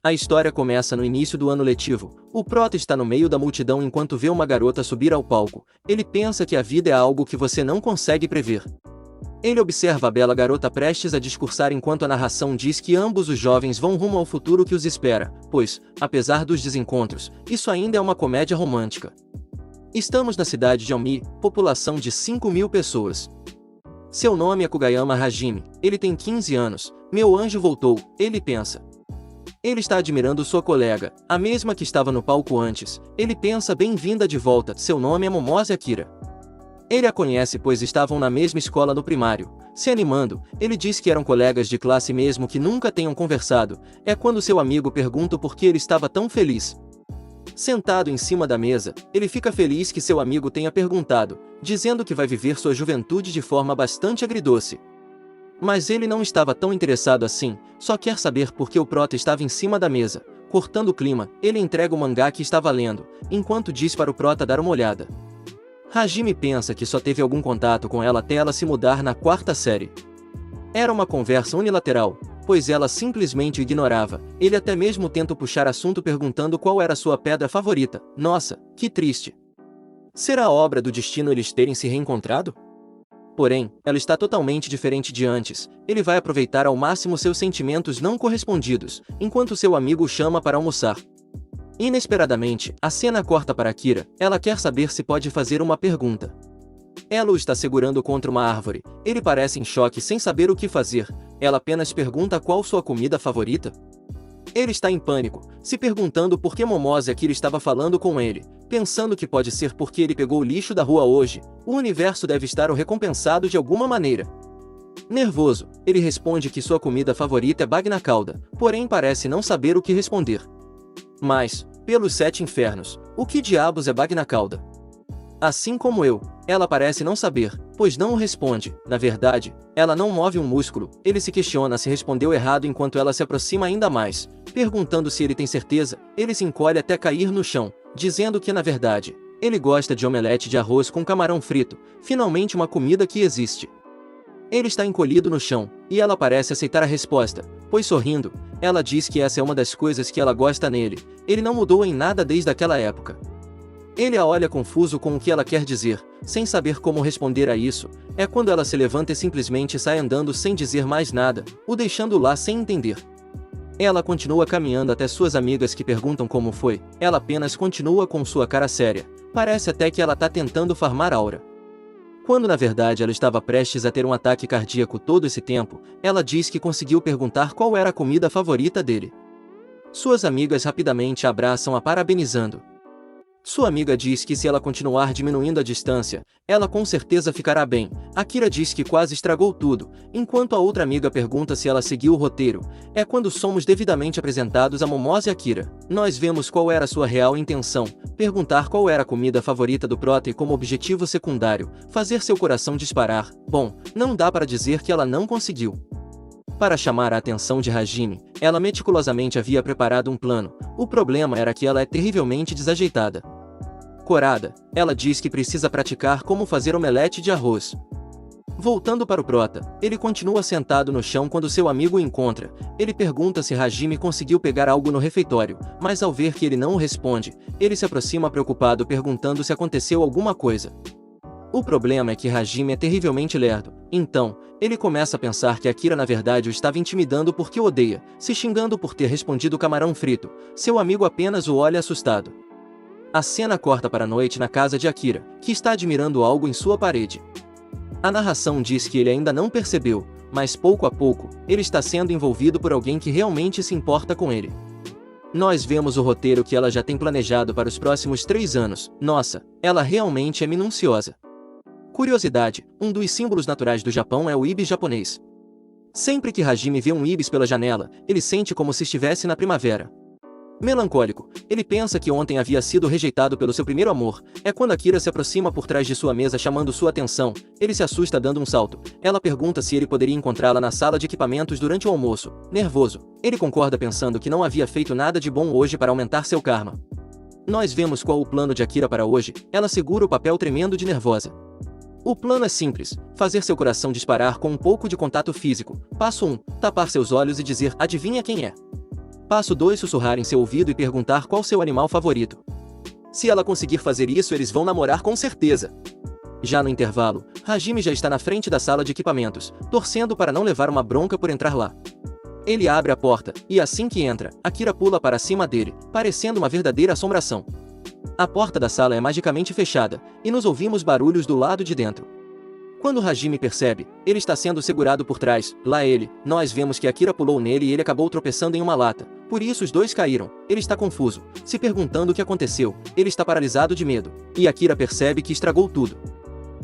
A história começa no início do ano letivo. O prota está no meio da multidão enquanto vê uma garota subir ao palco. Ele pensa que a vida é algo que você não consegue prever. Ele observa a bela garota prestes a discursar enquanto a narração diz que ambos os jovens vão rumo ao futuro que os espera, pois, apesar dos desencontros, isso ainda é uma comédia romântica. Estamos na cidade de Almi, população de 5.000 pessoas. Seu nome é Kugayama Hajime, ele tem 15 anos, meu anjo voltou, ele pensa. Ele está admirando sua colega, a mesma que estava no palco antes. Ele pensa bem-vinda de volta, seu nome é Momose Akira. Ele a conhece pois estavam na mesma escola no primário. Se animando, ele diz que eram colegas de classe mesmo que nunca tenham conversado. É quando seu amigo pergunta por que ele estava tão feliz. Sentado em cima da mesa, ele fica feliz que seu amigo tenha perguntado, dizendo que vai viver sua juventude de forma bastante agridoce. Mas ele não estava tão interessado assim, só quer saber por que o prota estava em cima da mesa. Cortando o clima, ele entrega o mangá que estava lendo, enquanto diz para o prota dar uma olhada. Hajime pensa que só teve algum contato com ela até ela se mudar na 4ª série. Era uma conversa unilateral, pois ela simplesmente o ignorava. Ele até mesmo tenta puxar assunto perguntando qual era sua pedra favorita. Nossa, que triste. Será obra do destino eles terem se reencontrado? Porém, ela está totalmente diferente de antes. Ele vai aproveitar ao máximo seus sentimentos não correspondidos, enquanto seu amigo o chama para almoçar. Inesperadamente, a cena corta para Akira. Ela quer saber se pode fazer uma pergunta. Ela o está segurando contra uma árvore. Ele parece em choque sem saber o que fazer. Ela apenas pergunta qual sua comida favorita. Ele está em pânico, se perguntando por que Momose Akira estava falando com ele, pensando que pode ser porque ele pegou o lixo da rua hoje. O universo deve estar o recompensado de alguma maneira. Nervoso, ele responde que sua comida favorita é bagna calda, porém parece não saber o que responder. Mas, pelos 7 infernos, o que diabos é bagna calda? Assim como eu, ela parece não saber, pois não o responde. Na verdade, ela não move um músculo. Ele se questiona se respondeu errado enquanto ela se aproxima ainda mais, perguntando se ele tem certeza. Ele se encolhe até cair no chão, dizendo que na verdade, ele gosta de omelete de arroz com camarão frito, finalmente uma comida que existe. Ele está encolhido no chão, e ela parece aceitar a resposta, pois sorrindo, ela diz que essa é uma das coisas que ela gosta nele. Ele não mudou em nada desde aquela época. Ele a olha confuso com o que ela quer dizer, sem saber como responder a isso. É quando ela se levanta e simplesmente sai andando sem dizer mais nada, o deixando lá sem entender. Ela continua caminhando até suas amigas que perguntam como foi. Ela apenas continua com sua cara séria. Parece até que ela tá tentando farmar aura. Quando na verdade ela estava prestes a ter um ataque cardíaco todo esse tempo, ela diz que conseguiu perguntar qual era a comida favorita dele. Suas amigas rapidamente a abraçam parabenizando. Sua amiga diz que se ela continuar diminuindo a distância, ela com certeza ficará bem. Akira diz que quase estragou tudo, enquanto a outra amiga pergunta se ela seguiu o roteiro. É quando somos devidamente apresentados a Momose Akira. Nós vemos qual era sua real intenção, perguntar qual era a comida favorita do prota e como objetivo secundário, fazer seu coração disparar. Bom, não dá para dizer que ela não conseguiu. Para chamar a atenção de Hajime, ela meticulosamente havia preparado um plano. O problema era que ela é terrivelmente desajeitada. Corada, ela diz que precisa praticar como fazer omelete de arroz. Voltando para o prota, ele continua sentado no chão quando seu amigo o encontra. Ele pergunta se Hajime conseguiu pegar algo no refeitório, mas ao ver que ele não o responde, ele se aproxima preocupado perguntando se aconteceu alguma coisa. O problema é que Hajime é terrivelmente lerdo, então, ele começa a pensar que Akira na verdade o estava intimidando porque o odeia, se xingando por ter respondido camarão frito. Seu amigo apenas o olha assustado. A cena corta para a noite na casa de Akira, que está admirando algo em sua parede. A narração diz que ele ainda não percebeu, mas pouco a pouco, ele está sendo envolvido por alguém que realmente se importa com ele. Nós vemos o roteiro que ela já tem planejado para os próximos 3 anos. Nossa, ela realmente é minuciosa. Curiosidade, um dos símbolos naturais do Japão é o ibis japonês. Sempre que Hajime vê um ibis pela janela, ele sente como se estivesse na primavera. Melancólico, ele pensa que ontem havia sido rejeitado pelo seu primeiro amor. É quando Akira se aproxima por trás de sua mesa chamando sua atenção. Ele se assusta dando um salto. Ela pergunta se ele poderia encontrá-la na sala de equipamentos durante o almoço. Nervoso, ele concorda pensando que não havia feito nada de bom hoje para aumentar seu karma. Nós vemos qual o plano de Akira para hoje. Ela segura o papel tremendo de nervosa. O plano é simples, fazer seu coração disparar com um pouco de contato físico. Passo 1, tapar seus olhos e dizer, adivinha quem é? Passo 2: sussurrar em seu ouvido e perguntar qual seu animal favorito. Se ela conseguir fazer isso, eles vão namorar com certeza. Já no intervalo, Hajime já está na frente da sala de equipamentos, torcendo para não levar uma bronca por entrar lá. Ele abre a porta, e assim que entra, Akira pula para cima dele, parecendo uma verdadeira assombração. A porta da sala é magicamente fechada, e nos ouvimos barulhos do lado de dentro. Quando Hajime percebe, ele está sendo segurado por trás. Lá ele, nós vemos que Akira pulou nele e ele acabou tropeçando em uma lata. Por isso os dois caíram. Ele está confuso, se perguntando o que aconteceu. Ele está paralisado de medo. E Akira percebe que estragou tudo.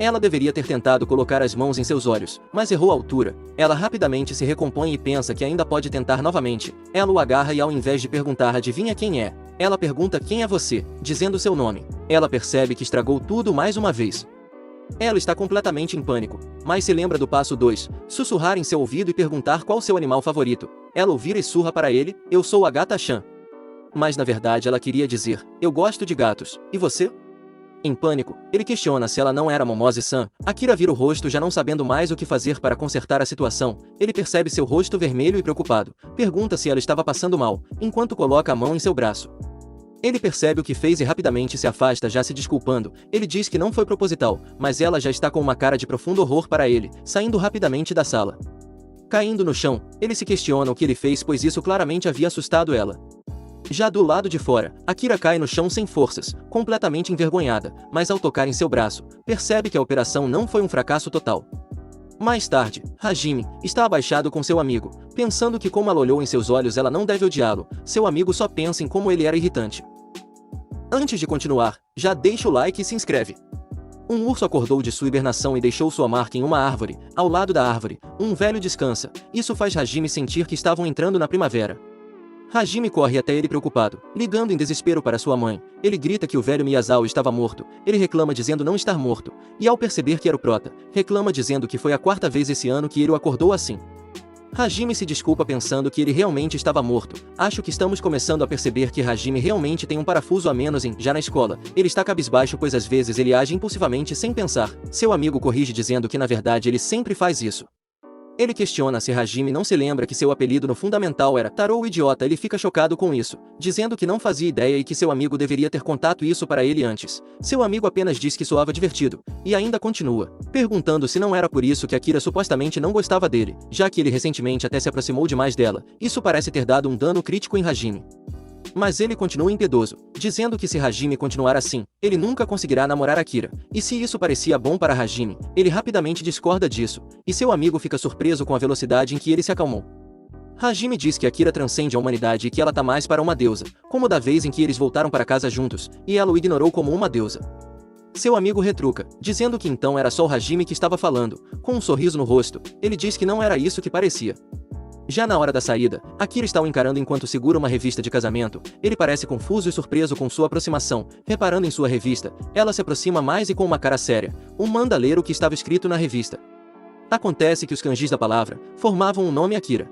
Ela deveria ter tentado colocar as mãos em seus olhos, mas errou a altura. Ela rapidamente se recompõe e pensa que ainda pode tentar novamente. Ela o agarra e ao invés de perguntar adivinha quem é, ela pergunta quem é você, dizendo seu nome. Ela percebe que estragou tudo mais uma vez. Ela está completamente em pânico, mas se lembra do passo 2, sussurrar em seu ouvido e perguntar qual seu animal favorito. Ela o vira e surra para ele, eu sou a gata-chan. Mas na verdade ela queria dizer, eu gosto de gatos, e você? Em pânico, ele questiona se ela não era Momose-san. Akira vira o rosto já não sabendo mais o que fazer para consertar a situação. Ele percebe seu rosto vermelho e preocupado. Pergunta se ela estava passando mal, enquanto coloca a mão em seu braço. Ele percebe o que fez e rapidamente se afasta já se desculpando. Ele diz que não foi proposital, mas ela já está com uma cara de profundo horror para ele, saindo rapidamente da sala. Caindo no chão, ele se questiona o que ele fez pois isso claramente havia assustado ela. Já do lado de fora, Akira cai no chão sem forças, completamente envergonhada, mas ao tocar em seu braço, percebe que a operação não foi um fracasso total. Mais tarde, Hajime está abaixado com seu amigo, pensando que como ela olhou em seus olhos ela não deve odiá-lo, seu amigo só pensa em como ele era irritante. Antes de continuar, já deixa o like e se inscreve. Um urso acordou de sua hibernação e deixou sua marca em uma árvore. Ao lado da árvore, um velho descansa. Isso faz Hajime sentir que estavam entrando na primavera. Hajime corre até ele preocupado, ligando em desespero para sua mãe. Ele grita que o velho Miyazao estava morto. Ele reclama dizendo não estar morto. E ao perceber que era o Prota, reclama dizendo que foi a 4ª vez esse ano que ele o acordou assim. Hajime se desculpa pensando que ele realmente estava morto. Acho que estamos começando a perceber que Hajime realmente tem um parafuso a menos já na escola. Ele está cabisbaixo pois às vezes ele age impulsivamente sem pensar. Seu amigo corrige dizendo que na verdade ele sempre faz isso. Ele questiona se Hajime não se lembra que seu apelido no fundamental era Tarou Idiota. Ele fica chocado com isso, dizendo que não fazia ideia e que seu amigo deveria ter contado isso para ele antes. Seu amigo apenas diz que soava divertido, e ainda continua, perguntando se não era por isso que Akira supostamente não gostava dele, já que ele recentemente até se aproximou demais dela. Isso parece ter dado um dano crítico em Hajime. Mas ele continua impiedoso, dizendo que se Hajime continuar assim, ele nunca conseguirá namorar Akira. E se isso parecia bom para Hajime, ele rapidamente discorda disso, e seu amigo fica surpreso com a velocidade em que ele se acalmou. Hajime diz que Akira transcende a humanidade e que ela tá mais para uma deusa, como da vez em que eles voltaram para casa juntos, e ela o ignorou como uma deusa. Seu amigo retruca, dizendo que então era só o Hajime que estava falando. Com um sorriso no rosto, ele diz que não era isso que parecia. Já na hora da saída, Akira está o encarando enquanto segura uma revista de casamento. Ele parece confuso e surpreso com sua aproximação. Reparando em sua revista, ela se aproxima mais e com uma cara séria. Manda ler o que estava escrito na revista. Acontece que os kanjis da palavra formavam o nome Akira.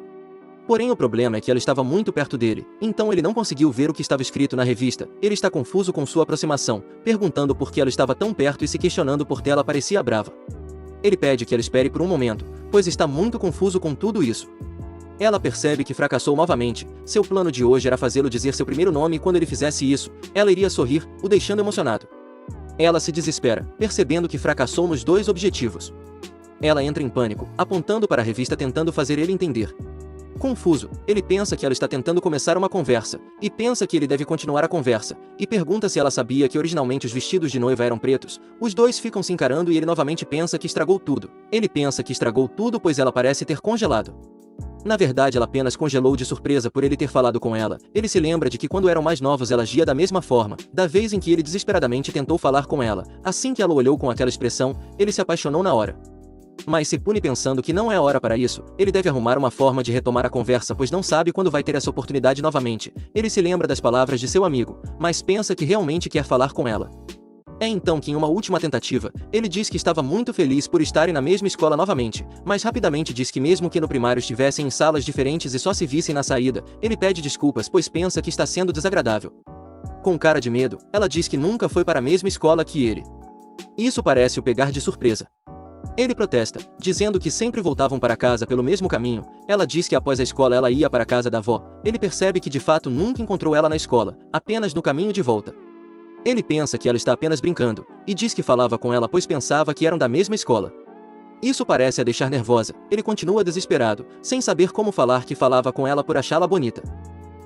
Porém o problema é que ela estava muito perto dele, então ele não conseguiu ver o que estava escrito na revista. Ele está confuso com sua aproximação, perguntando por que ela estava tão perto e se questionando por que ela parecia brava. Ele pede que ela espere por um momento, pois está muito confuso com tudo isso. Ela percebe que fracassou novamente. Seu plano de hoje era fazê-lo dizer seu primeiro nome e quando ele fizesse isso, ela iria sorrir, o deixando emocionado. Ela se desespera, percebendo que fracassou nos 2 objetivos. Ela entra em pânico, apontando para a revista tentando fazer ele entender. Confuso, ele pensa que ela está tentando começar uma conversa, e pensa que ele deve continuar a conversa, e pergunta se ela sabia que originalmente os vestidos de noiva eram pretos. Os dois ficam se encarando e ele novamente pensa que estragou tudo. Ele pensa que estragou tudo pois ela parece ter congelado. Na verdade ela apenas congelou de surpresa por ele ter falado com ela. Ele se lembra de que quando eram mais novos ela agia da mesma forma, da vez em que ele desesperadamente tentou falar com ela. Assim que ela o olhou com aquela expressão, ele se apaixonou na hora. Mas se pune pensando que não é hora para isso. Ele deve arrumar uma forma de retomar a conversa pois não sabe quando vai ter essa oportunidade novamente. Ele se lembra das palavras de seu amigo, mas pensa que realmente quer falar com ela. É então que em uma última tentativa, ele diz que estava muito feliz por estarem na mesma escola novamente, mas rapidamente diz que mesmo que no primário estivessem em salas diferentes e só se vissem na saída, ele pede desculpas pois pensa que está sendo desagradável. Com cara de medo, ela diz que nunca foi para a mesma escola que ele. Isso parece o pegar de surpresa. Ele protesta, dizendo que sempre voltavam para casa pelo mesmo caminho. Ela diz que após a escola ela ia para a casa da avó. Ele percebe que de fato nunca encontrou ela na escola, apenas no caminho de volta. Ele pensa que ela está apenas brincando, e diz que falava com ela pois pensava que eram da mesma escola. Isso parece a deixar nervosa. Ele continua desesperado, sem saber como falar que falava com ela por achá-la bonita.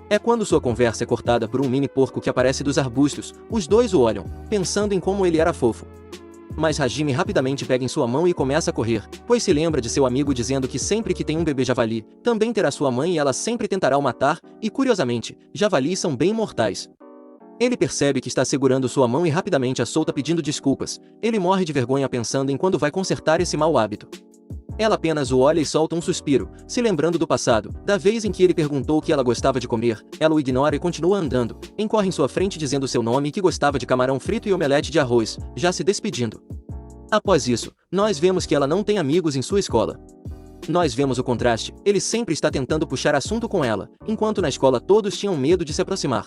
É quando sua conversa é cortada por um mini porco que aparece dos arbustos. Os dois o olham, pensando em como ele era fofo. Mas Hajime rapidamente pega em sua mão e começa a correr, pois se lembra de seu amigo dizendo que sempre que tem um bebê javali, também terá sua mãe e ela sempre tentará o matar, e curiosamente, javalis são bem mortais. Ele percebe que está segurando sua mão e rapidamente a solta pedindo desculpas. Ele morre de vergonha pensando em quando vai consertar esse mau hábito. Ela apenas o olha e solta um suspiro, se lembrando do passado, da vez em que ele perguntou o que ela gostava de comer. Ela o ignora e continua andando, corre em sua frente dizendo seu nome e que gostava de camarão frito e omelete de arroz, já se despedindo. Após isso, nós vemos que ela não tem amigos em sua escola. Nós vemos o contraste, ele sempre está tentando puxar assunto com ela, enquanto na escola todos tinham medo de se aproximar.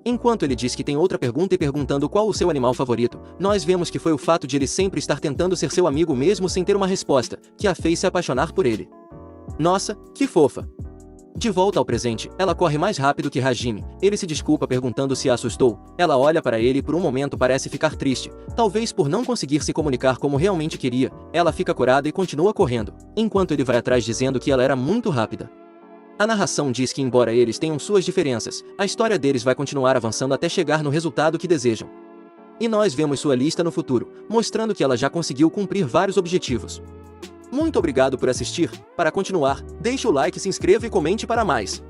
Enquanto ele diz que tem outra pergunta e perguntando qual o seu animal favorito, nós vemos que foi o fato de ele sempre estar tentando ser seu amigo mesmo sem ter uma resposta, que a fez se apaixonar por ele. Nossa, que fofa! De volta ao presente, ela corre mais rápido que Hajime. Ele se desculpa perguntando se a assustou. Ela olha para ele e por um momento parece ficar triste, talvez por não conseguir se comunicar como realmente queria. Ela fica corada e continua correndo, enquanto ele vai atrás dizendo que ela era muito rápida. A narração diz que embora eles tenham suas diferenças, a história deles vai continuar avançando até chegar no resultado que desejam. E nós vemos sua lista no futuro, mostrando que ela já conseguiu cumprir vários objetivos. Muito obrigado por assistir. Para continuar, deixe o like, se inscreva e comente para mais.